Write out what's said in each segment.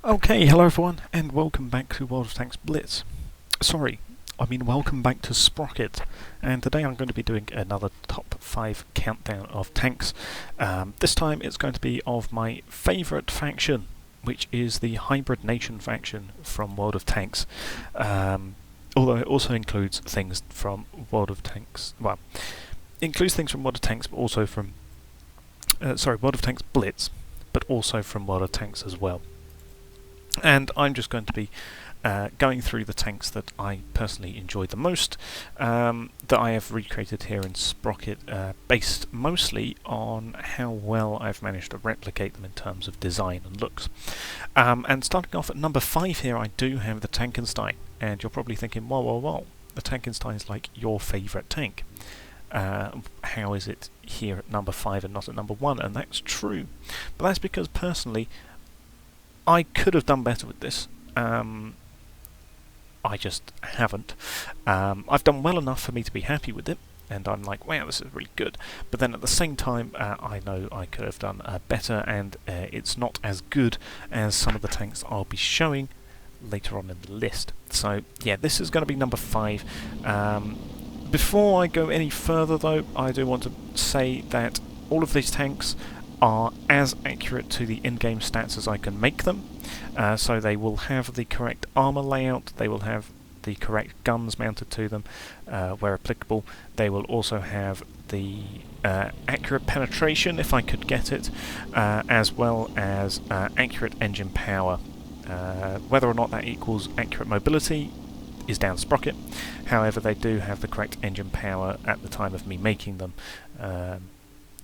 Okay, hello everyone, and welcome back to World of Tanks Blitz. Welcome back to Sprocket. And today I'm going to be doing another top 5 countdown of tanks. This time it's going to be of my favourite faction, which is the Hybrid Nation faction from World of Tanks. Although it also includes things from World of Tanks. Well, it includes things from World of Tanks, but also from World of Tanks Blitz, but also from World of Tanks as well. And I'm just going to be going through the tanks that I personally enjoy the most, that I have recreated here in Sprocket, based mostly on how well I've managed to replicate them in terms of design and looks. And starting off at number 5 here, I do have the Tankenstein, and you're probably thinking, whoa, the Tankenstein is like your favourite tank. How is it here at number 5 and not at number 1? And that's true, but that's because personally I could have done better with this. I just haven't. I've done well enough for me to be happy with it, and I'm like, wow, this is really good. But then at the same time, I know I could have done better, and it's not as good as some of the tanks I'll be showing later on in the list. So yeah, this is going to be number 5. Before I go any further though, I do want to say that all of these tanks are as accurate to the in-game stats as I can make them. So they will have the correct armour layout, they will have the correct guns mounted to them where applicable, they will also have the accurate penetration if I could get it, as well as accurate engine power. Whether or not that equals accurate mobility is down to Sprocket. However, they do have the correct engine power at the time of me making them.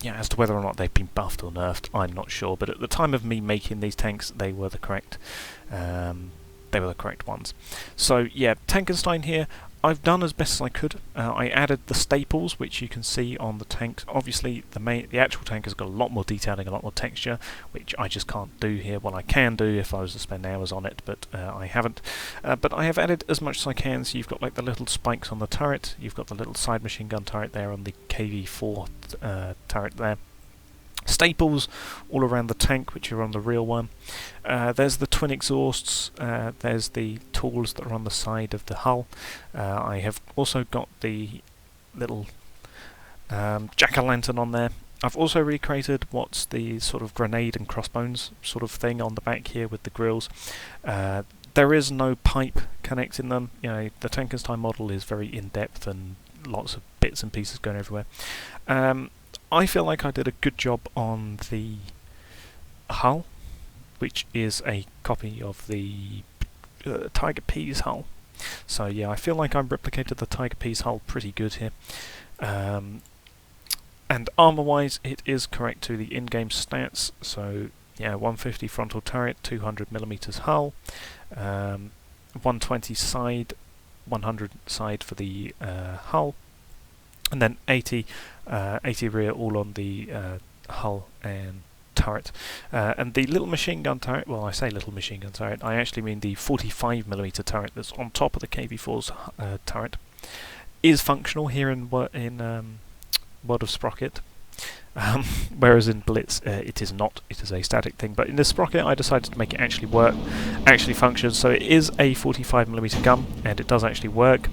As to whether or not they've been buffed or nerfed, I'm not sure. But at the time of me making these tanks, they were the correct. They were the correct ones. So yeah, Tankenstein here. I've done as best as I could. I added the staples, which you can see on the tanks. Obviously, the actual tank has got a lot more detailing, a lot more texture, which I just can't do here. Well, I can do if I was to spend hours on it, but I haven't. But I have added as much as I can. So you've got like the little spikes on the turret. You've got the little side machine gun turret there on the KV4 turret there. Staples all around the tank, which are on the real one. There's the twin exhausts, there's the tools that are on the side of the hull. I have also got the little jack-o'-lantern on there. I've also recreated what's the sort of grenade and crossbones sort of thing on the back here with the grills. There is no pipe connecting them. You know, the Tankenstein model is very in-depth and lots of bits and pieces going everywhere. I feel like I did a good job on the hull, which is a copy of the Tiger P's hull. So yeah, I feel like I replicated the Tiger P's hull pretty good here. And armour-wise, it is correct to the in-game stats. So yeah, 150 frontal turret, 200mm hull, 120 side, 100 side for the hull. And then 80 rear all on the hull and turret. And the little machine gun turret, well I say little machine gun turret, I actually mean the 45mm turret that's on top of the KV4's turret, is functional here in World of Sprocket. Whereas in Blitz it is not, it is a static thing. But in the Sprocket I decided to make it actually work, actually function. So it is a 45mm gun and it does actually work.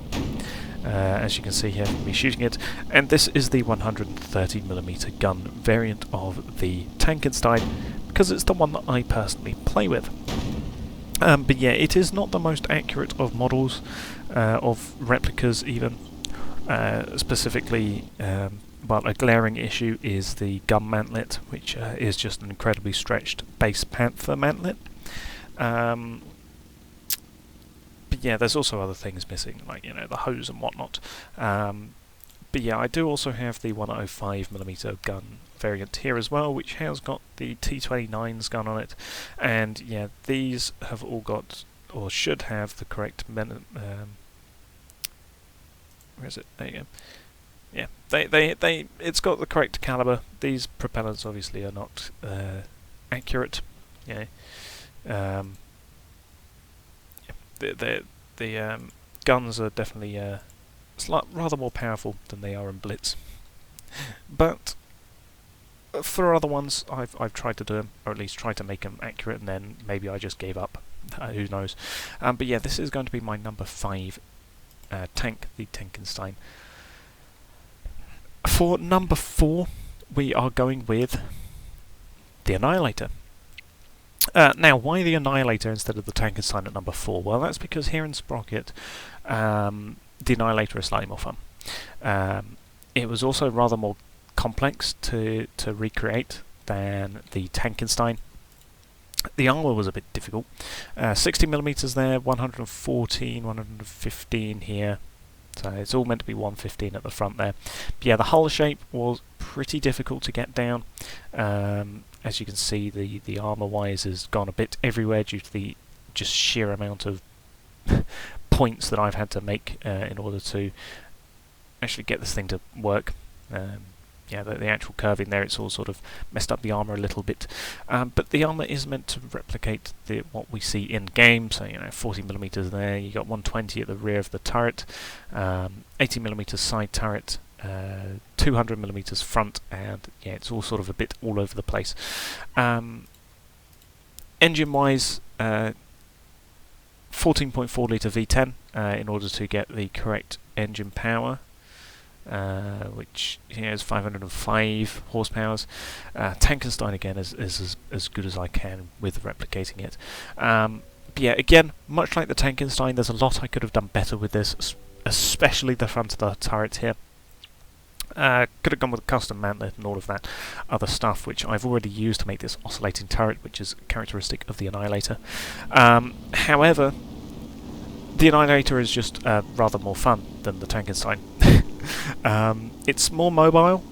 As you can see here, me shooting it, and this is the 130mm gun variant of the Tankenstein, because it's the one that I personally play with. But yeah, it is not the most accurate of models, of replicas even. Specifically, well, a glaring issue is the gun mantlet, which is just an incredibly stretched base Panther mantlet. But yeah, there's also other things missing, like, you know, the hose and whatnot. But yeah, I do also have the 105mm gun variant here as well, which has got the T29's gun on it. And yeah, these have all got, or should have, the correct where is it? There you go. Yeah, it's got the correct caliber. These propellants obviously are not accurate. Yeah. The guns are definitely rather more powerful than they are in Blitz. But For other ones, I've tried to do them, or at least tried to make them accurate, and then maybe I just gave up. Who knows? But yeah, this is going to be my number 5 tank, the Tankenstein. For number 4, we are going with the Annihilator. Now, why the Annihilator instead of the Tankenstein at number 4? Well, that's because here in Sprocket, the Annihilator is slightly more fun. It was also rather more complex to recreate than the Tankenstein. The armour was a bit difficult. 60mm there, 114, 115 here. So it's all meant to be 115 at the front there. But yeah, the hull shape was pretty difficult to get down. As you can see, the armour-wise has gone a bit everywhere due to the just sheer amount of points that I've had to make in order to actually get this thing to work. Yeah, the actual curving there, it's all sort of messed up the armour a little bit. But the armour is meant to replicate what we see in game, so 40mm there, you got 120 at the rear of the turret, 80mm side turret, 200mm front, and yeah, it's all sort of a bit all over the place. Engine-wise, 14.4 litre V10 in order to get the correct engine power. Which is 505 horsepower. Tankenstein again is as good as I can with replicating it. But yeah, again, much like the Tankenstein, there's a lot I could have done better with this, especially the front of the turret here. Could have gone with a custom mantlet and all of that other stuff, which I've already used to make this oscillating turret, which is characteristic of the Annihilator. However, the Annihilator is just rather more fun than the Tankenstein. It's more mobile.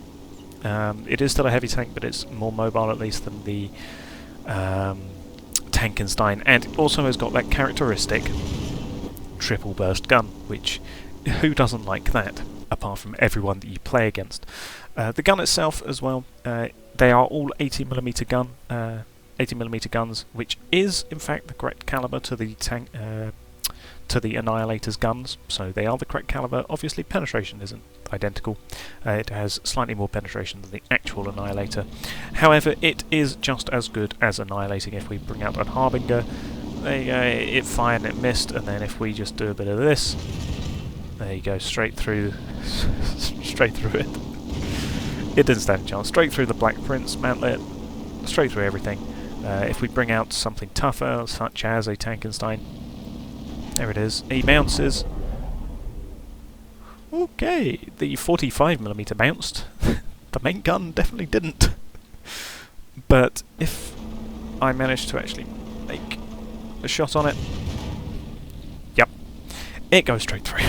It is still a heavy tank, but it's more mobile at least than the Tankenstein, and it also has got that characteristic triple burst gun, which who doesn't like that, apart from everyone that you play against. The gun itself as well, they are all 80mm gun, 80mm guns, which is in fact the correct caliber to the tank. To the Annihilator's guns, so they are the correct caliber. Obviously penetration isn't identical, it has slightly more penetration than the actual Annihilator. However, it is just as good as annihilating. If we bring out an Harbinger, there you go, it fired and it missed, and then if we just do a bit of this, there you go, straight through straight through it. It didn't stand a chance. Straight through the Black Prince mantlet, straight through everything. If we bring out something tougher, such as a Tankenstein, there it is. He bounces. Okay, the 45mm bounced. The main gun definitely didn't. But if I manage to actually make a shot on it, yep, it goes straight through.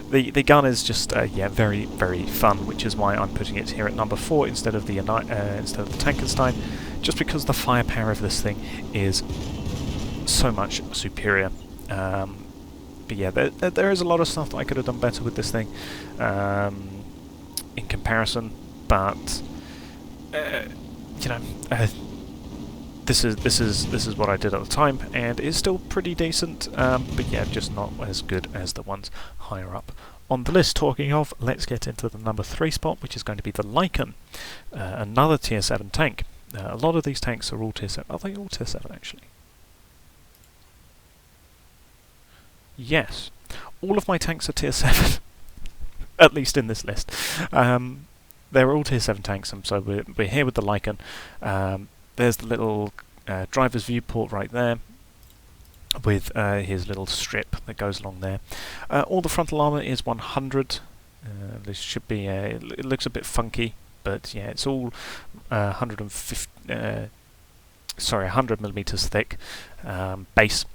The gun is just yeah, very very fun, which is why I'm putting it here at number 4 instead of the Tankenstein, just because the firepower of this thing is so much superior. But yeah, there is a lot of stuff that I could have done better with this thing in comparison, but this is what I did at the time, and it's still pretty decent. But yeah, just not as good as the ones higher up on the list. Talking of, let's get into the number 3 spot, which is going to be the Lycan, another tier 7 tank. A lot of these tanks are all tier 7. Are they all tier 7 actually? Yes, all of my tanks are tier 7, at least in this list. They're all tier 7 tanks, and so we're here with the Lycan. There's the little driver's viewport right there, with his little strip that goes along there. All the frontal armour is 100. This should be, it looks a bit funky, but yeah, it's all 100mm thick base.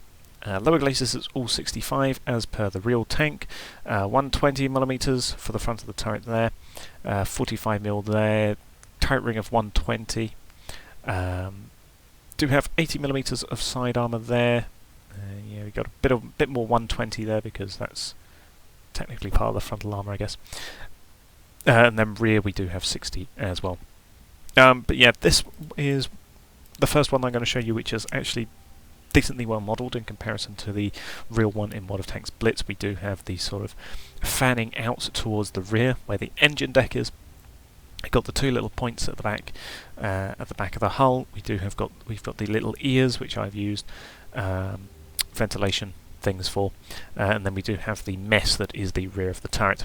Lower glacis is all 65 as per the real tank. 120mm for the front of the turret there. 45mm there. Turret ring of 120. Do have 80mm of side armour there. Yeah, we got a bit more 120 there because that's technically part of the frontal armour, I guess. And then rear we do have 60 as well. But yeah, this is the first one I'm going to show you, which is actually decently well modelled in comparison to the real one in World of Tanks Blitz. We do have the sort of fanning out towards the rear where the engine deck is, got the two little points at the back of the hull. We've got the little ears, which I've used ventilation things for, and then we do have the mess that is the rear of the turret.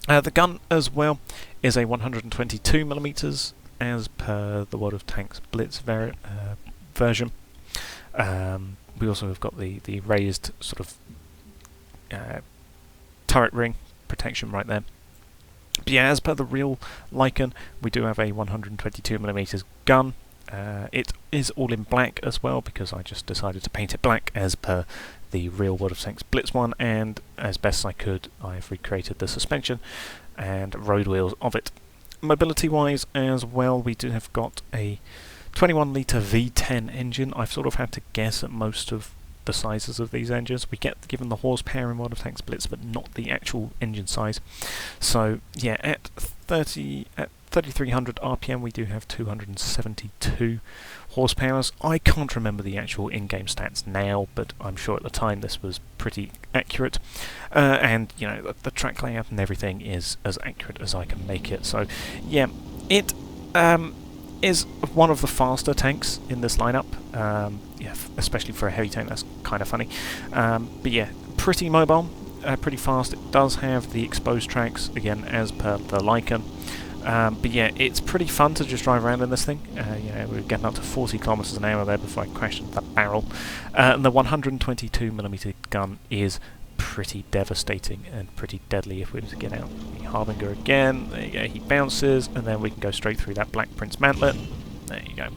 The gun as well is a 122mm as per the World of Tanks Blitz version. We also have got the raised sort of turret ring protection right there. But yeah, as per the real Lycan, we do have a 122mm gun. It is all in black as well, because I just decided to paint it black as per the real World of Tanks Blitz one, and as best I could, I've recreated the suspension and road wheels of it. Mobility wise as well, we do have got a 21-litre V10 engine. I've sort of had to guess at most of the sizes of these engines. We get given the horsepower in World of Tanks Blitz, but not the actual engine size. So yeah, at 3300 RPM we do have 272 horsepower. I can't remember the actual in-game stats now, but I'm sure at the time this was pretty accurate. And you know, the track layout and everything is as accurate as I can make it. So yeah, it is one of the faster tanks in this lineup. Yeah, especially for a heavy tank, that's kind of funny. But yeah, pretty mobile, pretty fast. It does have the exposed tracks, again, as per the Lycan. But yeah, it's pretty fun to just drive around in this thing. You know, we're getting up to 40 kilometers an hour there before I crashed into that barrel. And the 122mm gun is pretty devastating and pretty deadly. If we were to get out the Harbinger again, there you go, he bounces, and then we can go straight through that Black Prince mantlet. There you go,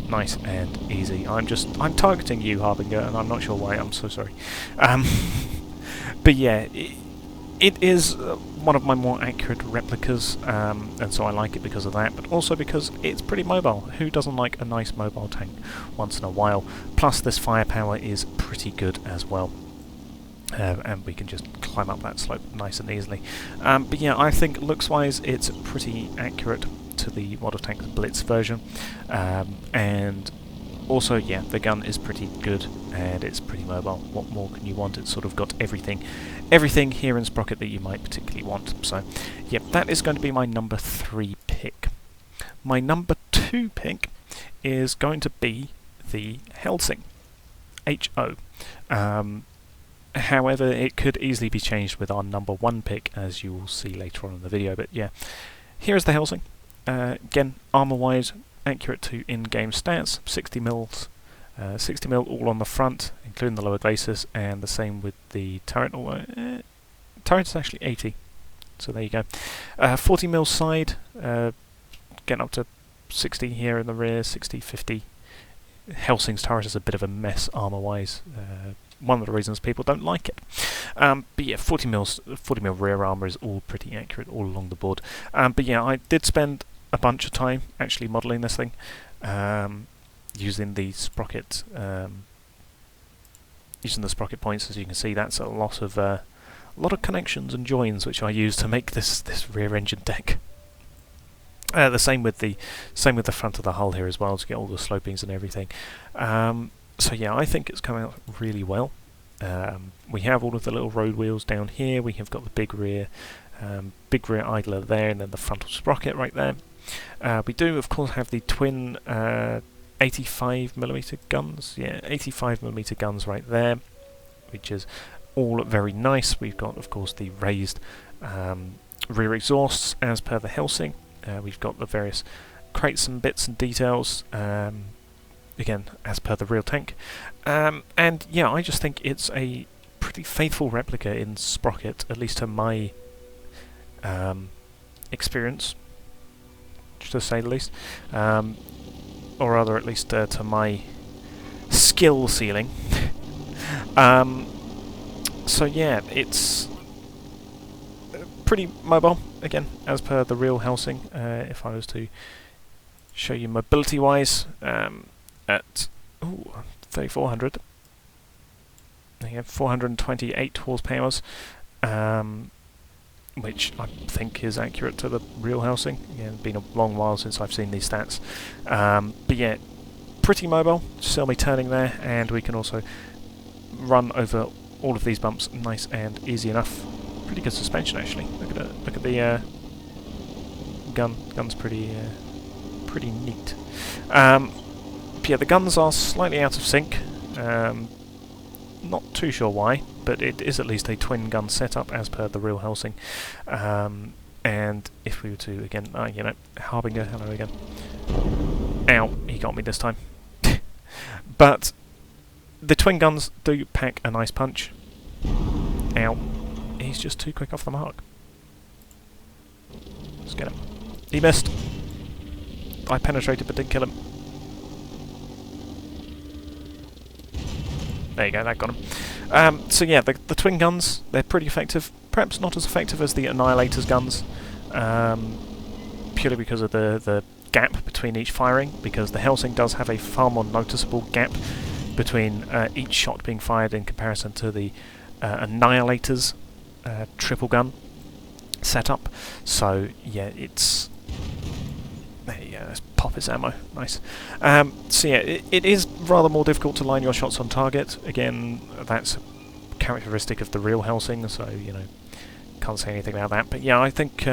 nice and easy. I'm targeting you, Harbinger, and I'm not sure why. I'm so sorry. But yeah, it is one of my more accurate replicas, and so I like it because of that, but also because it's pretty mobile. Who doesn't like a nice mobile tank once in a while? Plus this firepower is pretty good as well. And we can just climb up that slope nice and easily. But yeah, I think looks-wise it's pretty accurate to the World of Tanks Blitz version. And also, yeah, the gun is pretty good and it's pretty mobile. What more can you want? It's sort of got everything here in Sprocket that you might particularly want. So, yeah, that is going to be my number 3 pick. My number 2 pick is going to be the Helsing H0. However, it could easily be changed with our number 1 pick, as you will see later on in the video. But yeah, here's the Helsing. Again, armor-wise, accurate to in-game stats. 60 mils, 60 mil all on the front, including the lower glacis, and the same with the turret. Turret is actually 80, so there you go. 40 mil side, getting up to 60 here in the rear, 60, 50. Helsing's turret is a bit of a mess armor-wise. One of the reasons people don't like it. But yeah, 40 mil rear armor is all pretty accurate all along the board. But yeah, I did spend a bunch of time actually modelling this thing, using the sprocket, points. As you can see, that's a lot of connections and joins which I use to make this rear engine deck. The same with the front of the hull here as well, to get all the slopings and everything. So yeah, I think it's coming out really well. We have all of the little road wheels down here. We have got the big rear idler there, and then the frontal sprocket right there. We do, of course, have the twin 85mm guns. Yeah, 85mm guns right there, which is all very nice. We've got, of course, the raised rear exhausts as per the Helsing. We've got the various crates and bits and details. Again, as per the real tank. And yeah, I just think it's a pretty faithful replica in Sprocket, at least to my experience, to say the least. Or rather, at least to my skill ceiling. So yeah, it's pretty mobile, again, as per the real Helsing. If I was to show you mobility-wise, at 3400. You have 428 horsepower, which I think is accurate to the real Helsing. Yeah, it's been a long while since I've seen these stats. But yeah, pretty mobile, still me turning there, and we can also run over all of these bumps nice and easy enough. Pretty good suspension actually. Look at the gun. Gun's pretty pretty neat. Yeah, the guns are slightly out of sync. Not too sure why, but it is at least a twin gun setup as per the real Helsing. And if we were to, again, you know, Harbinger, hello again. Ow, he got me this time. But the twin guns do pack a nice punch. Ow, he's just too quick off the mark. Let's get him. He missed. I penetrated but didn't kill him. There you go, that got him. So yeah, the twin guns, they're pretty effective. Perhaps not as effective as the Annihilator's guns, purely because of the gap between each firing, because the Helsing does have a far more noticeable gap between each shot being fired in comparison to the Annihilator's triple gun setup. So yeah, it's... There you go, let's pop its ammo, nice. So yeah, it is rather more difficult to line your shots on target. Again, that's a characteristic of the real Helsing, so, you know, can't say anything about that. But yeah, I think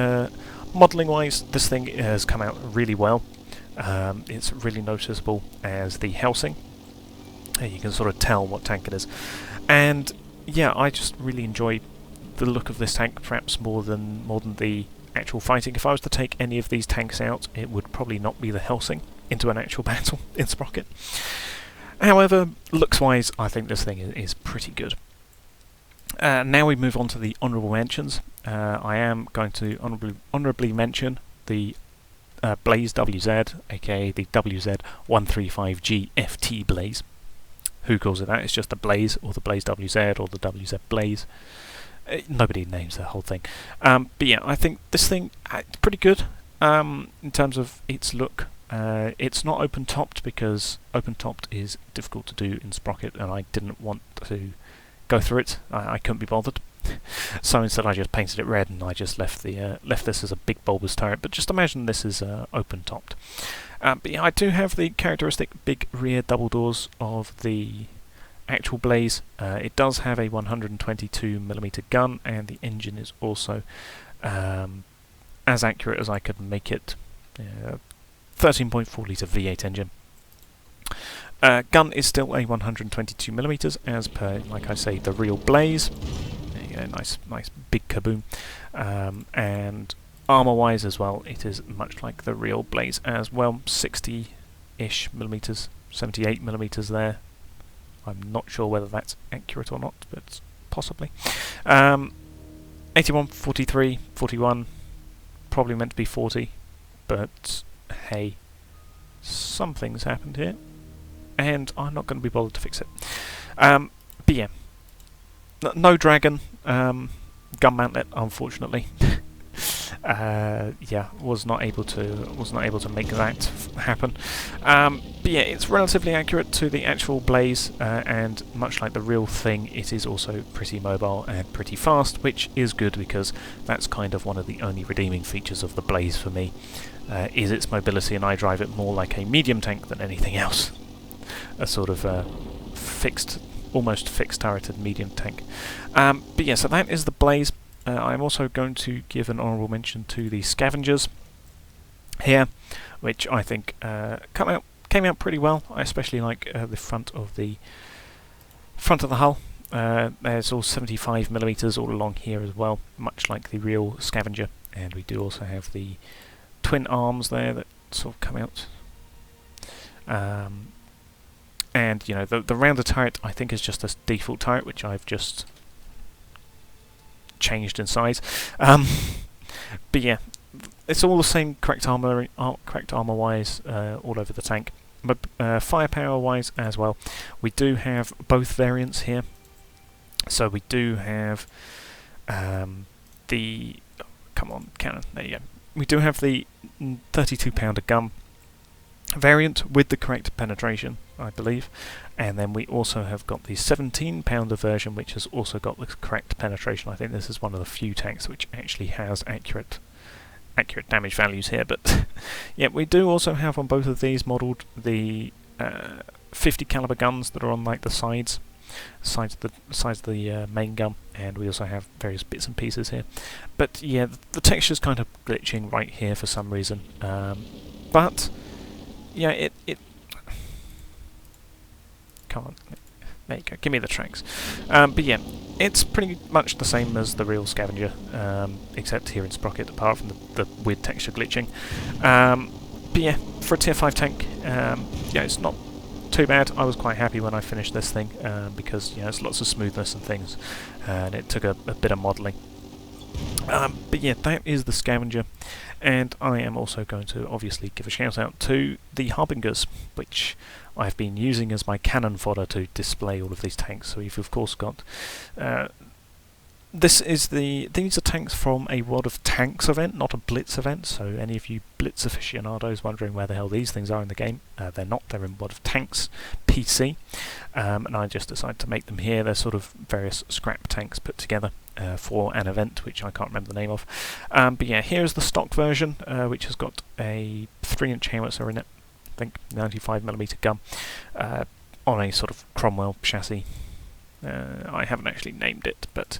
modelling-wise, this thing has come out really well. It's really noticeable as the Helsing. You can sort of tell what tank it is. And yeah, I just really enjoy the look of this tank, perhaps more than the actual fighting. If I was to take any of these tanks out, it would probably not be the Helsing into an actual battle in Sprocket. However, looks-wise, I think this thing is pretty good. Now we move on to the honourable mentions. I am going to honourably mention the Blaze WZ, aka the WZ135G FT Blaze. Who calls it that? It's just the Blaze, or the Blaze WZ, or the WZ Blaze. Nobody names the whole thing. But yeah, I think this thing is pretty good in terms of its look. It's not open-topped because open-topped is difficult to do in Sprocket, and I didn't want to go through it. I couldn't be bothered. So instead I just painted it red, and I just left this as a big bulbous turret. But just imagine this is open-topped. But yeah, I do have the characteristic big rear double doors of the actual Blaze. It does have a 122mm gun, and the engine is also as accurate as I could make it. 13.4 litre V8 engine. Gun is still a 122mm as per, like I say, the real Blaze. There you go, nice big kaboom. And armour-wise as well, it is much like the real Blaze as well. 60-ish millimeters, 78mm there. I'm not sure whether that's accurate or not, but possibly. 81, 43, 41, probably meant to be 40, but hey, something's happened here, and I'm not going to be bothered to fix it. But yeah, no dragon, gun mantlet, unfortunately. Yeah, was not able to make that happen. But yeah, it's relatively accurate to the actual Blaze, and much like the real thing, it is also pretty mobile and pretty fast, which is good because that's kind of one of the only redeeming features of the Blaze for me, is its mobility, and I drive it more like a medium tank than anything else. A sort of almost fixed turreted medium tank. But yeah, so that is the Blaze. I'm also going to give an honourable mention to the Scavengers here, which I think came out pretty well. I especially like the front of the hull. There's all 75mm all along here as well, much like the real Scavenger, and we do also have the twin arms there that sort of come out. And you know, the rounder turret I think is just a default turret, which I've just changed in size. But yeah, it's all the same correct armor wise all over the tank. But firepower wise as well, we do have both variants here. So we do have the come on cannon, there you go. We do have the 32-pounder gun variant with the correct penetration, I believe, and then we also have got the 17-pounder version, which has also got the correct penetration. I think this is one of the few tanks which actually has accurate damage values here. But yeah, we do also have on both of these modelled the 50 caliber guns that are on like the sides. sides of the main gun, and we also have various bits and pieces here. But yeah, the texture's kind of glitching right here for some reason. But yeah, it come on, there you go. Give me the tracks. But yeah, it's pretty much the same as the real Scavenger, except here in Sprocket, apart from the weird texture glitching. But yeah, for a tier 5 tank, yeah, it's not too bad. I was quite happy when I finished this thing, because it's lots of smoothness and things, and it took a bit of modelling. But yeah, that is the Scavenger, and I am also going to obviously give a shout out to the Harbingers, which I've been using as my cannon fodder to display all of these tanks. So you've of course got these are tanks from a World of Tanks event, not a Blitz event, so any of you Blitz aficionados wondering where the hell these things are in the game, they're not, they're in World of Tanks PC, and I just decided to make them here. They're sort of various scrap tanks put together for an event, which I can't remember the name of. But yeah, here's the stock version, which has got a 3-inch howitzer in it, I think 95mm gun, on a sort of Cromwell chassis. I haven't actually named it, but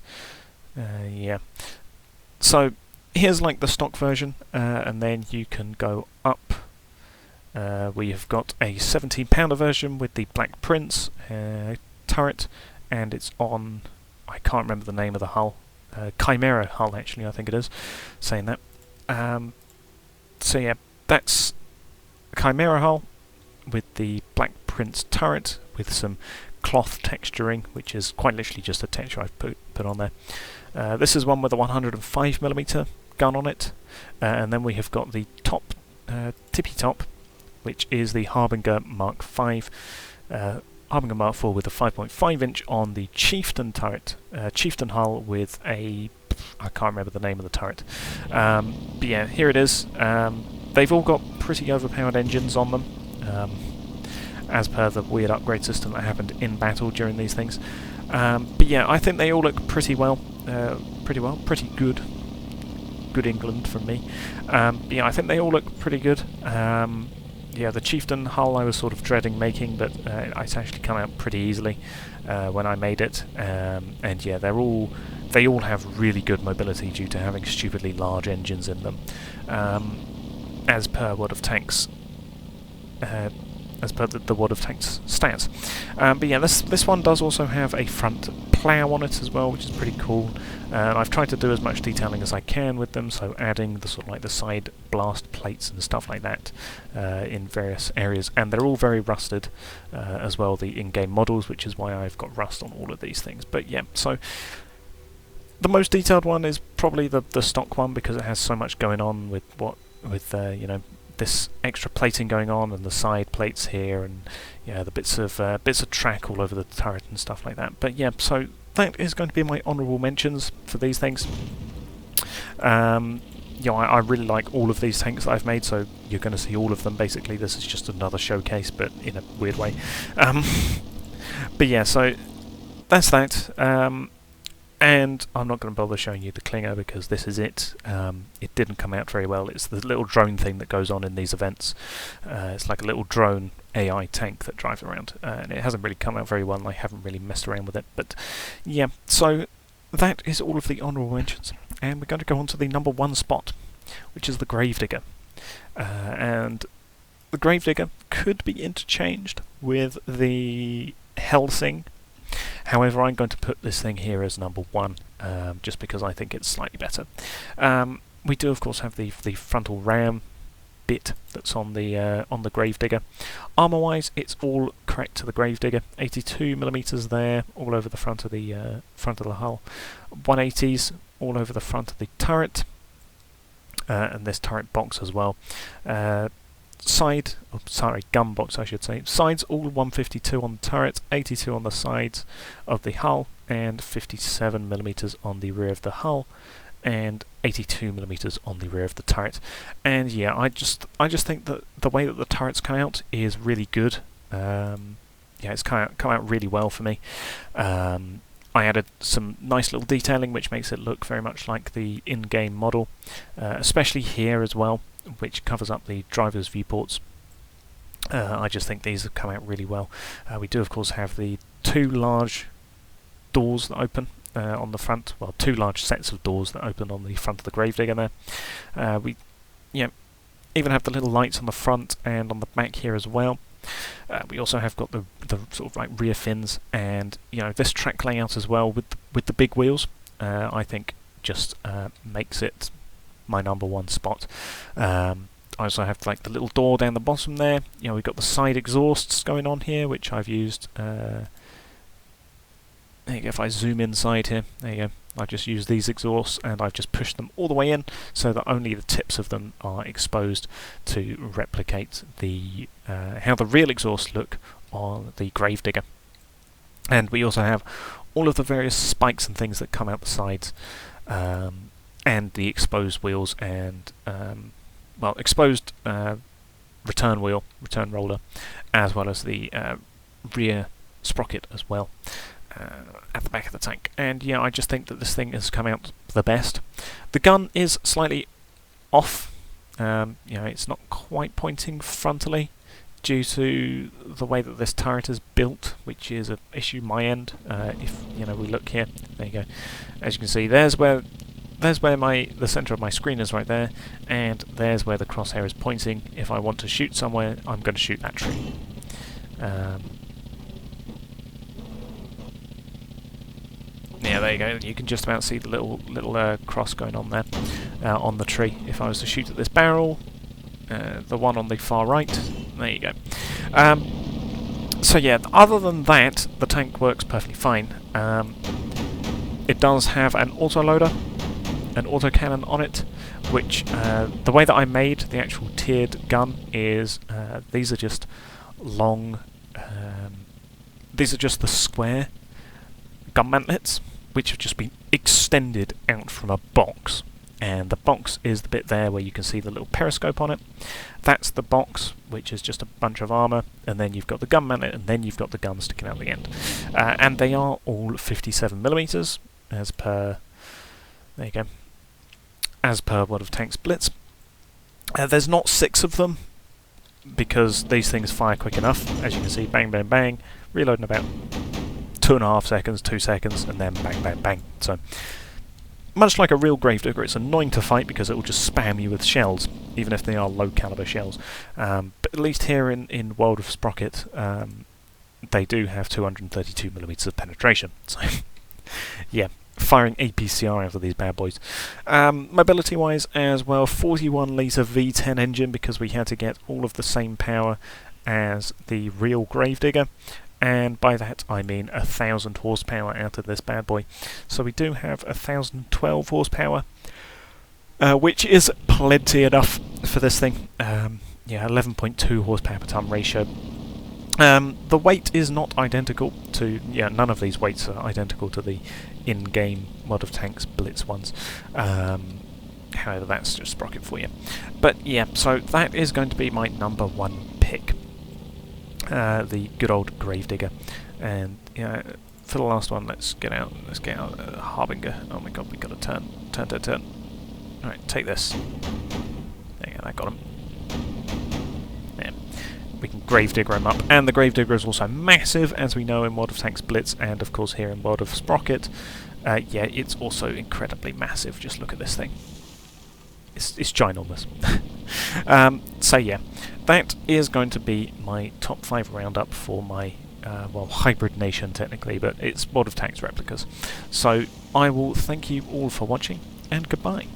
yeah. So here's like the stock version, and then you can go up. We have got a 17-pounder version with the Black Prince turret, and it's on, I can't remember the name of the hull, Chimera hull actually, I think it is, saying that. So yeah, that's Chimera hull with the Black Prince turret with some cloth texturing, which is quite literally just a texture I've put on there. This is one with a 105mm gun on it, and then we have got the top tippy top, which is the Harbinger Mark V, Harbinger Mark IV with a 5.5-inch on the Chieftain turret, Chieftain hull with a, I can't remember the name of the turret. But yeah, here it is. They've all got pretty overpowered engines on them, as per the weird upgrade system that happened in battle during these things. But yeah, I think they all look pretty good. Good England from me. Yeah, I think they all look pretty good. Yeah, the Chieftain hull I was sort of dreading making, but it's actually come out pretty easily when I made it. And yeah, they all have really good mobility due to having stupidly large engines in them, as per World of Tanks. As per the World of Tanks stats. But yeah, this one does also have a front plough on it as well, which is pretty cool. And I've tried to do as much detailing as I can with them, so adding the sort of like the side blast plates and stuff like that in various areas. And they're all very rusted as well, the in-game models, which is why I've got rust on all of these things. But yeah, so the most detailed one is probably the stock one, because it has so much going on with you know, this extra plating going on, and the side plates here, and yeah, the bits of track all over the turret and stuff like that. But yeah, so that is going to be my honourable mentions for these things. You know, I really like all of these tanks that I've made, so you're going to see all of them basically. This is just another showcase, but in a weird way. But yeah, so that's that. And I'm not going to bother showing you the Klinger, because this is it. It didn't come out very well. It's the little drone thing that goes on in these events. It's like a little drone AI tank that drives around, and it hasn't really come out very well, and I haven't really messed around with it. But yeah, so that is all of the honourable mentions, and we're going to go on to the number 1 spot, which is the Gravedigger. And the Gravedigger could be interchanged with the Helsing. However, I'm going to put this thing here as number 1, just because I think it's slightly better. We do, of course, have the frontal ram bit that's on the Gravedigger. Armour-wise, it's all correct to the Gravedigger. 82mm there, all over the front of the hull. 180s all over the front of the turret, and this turret box as well. Gun box I should say. Sides all 152 on the turret, 82 on the sides of the hull, and 57mm on the rear of the hull, and 82mm on the rear of the turret. And yeah, I just think that the way that the turrets come out is really good. Yeah, it's come out really well for me. I added some nice little detailing which makes it look very much like the in-game model, especially here as well, which covers up the driver's viewports. I just think these have come out really well. We do, of course, have the two large doors that open on the front. Well, two large sets of doors that open on the front of the Gravedigger there. We, even have the little lights on the front and on the back here as well. We also have got the sort of like rear fins, and this track layout as well with the big wheels. I think just makes it my #1 spot. I also have like the little door down the bottom there. We've got the side exhausts going on here, which I've used. There you go. If I zoom inside here, there you go. I've just used these exhausts and I've just pushed them all the way in so that only the tips of them are exposed to replicate the how the real exhausts look on the Gravedigger. And we also have all of the various spikes and things that come out the sides, and the exposed wheels and exposed return roller, as well as the rear sprocket as well at the back of the tank. And I just think that this thing has come out the best. The gun is slightly off. It's not quite pointing frontally due to the way that this turret is built, which is an issue my end. If we look here, there you go. As you can see, there's where the centre of my screen is right there, and there's where the crosshair is pointing. If I want to shoot somewhere, I'm going to shoot that tree. Yeah, there you go. You can just about see the little cross going on there on the tree. If I was to shoot at this barrel, the one on the far right, there you go. So yeah, other than that, the tank works perfectly fine. It does have an autoloader, an autocannon on it, which the way that I made the actual tiered gun is these are just long. These are just the square gun mantlets, which have just been extended out from a box. And the box is the bit there where you can see the little periscope on it. That's the box, which is just a bunch of armour, and then you've got the gun mantlet, and then you've got the gun sticking out the end. And they are all 57mm, as per... There you go. As per World of Tanks Blitz. There's not 6 of them, because these things fire quick enough. As you can see, bang, bang, bang, reload in about 2.5 seconds, 2 seconds, and then bang, bang, bang. So, much like a real Gravedigger, it's annoying to fight because it will just spam you with shells, even if they are low caliber shells. But at least here in World of Sprocket, they do have 232mm of penetration. So, yeah, firing APCR out of these bad boys. Mobility-wise as well, 41 litre V10 engine, because we had to get all of the same power as the real Gravedigger. And by that I mean 1,000 horsepower out of this bad boy. So we do have 1,012 horsepower, which is plenty enough for this thing. 11.2 horsepower per ton ratio. The weight is not identical to... none of these weights are identical to the in-game World of Tanks Blitz ones. However, that's just Sprocket for you. But yeah, so that is going to be my #1 pick. The good old Gravedigger. And for the last one, let's get out Harbinger. Oh my god, we got to turn. Alright, take this. There you go, that got him. Yeah. We can Gravedigger him up, and the Gravedigger is also massive, as we know in World of Tanks Blitz, and of course here in World of Sprocket. It's also incredibly massive. Just look at this thing. It's ginormous. So yeah, that is going to be my top 5 roundup for my hybrid nation technically, but it's World of Tanks replicas. So I will thank you all for watching, and goodbye.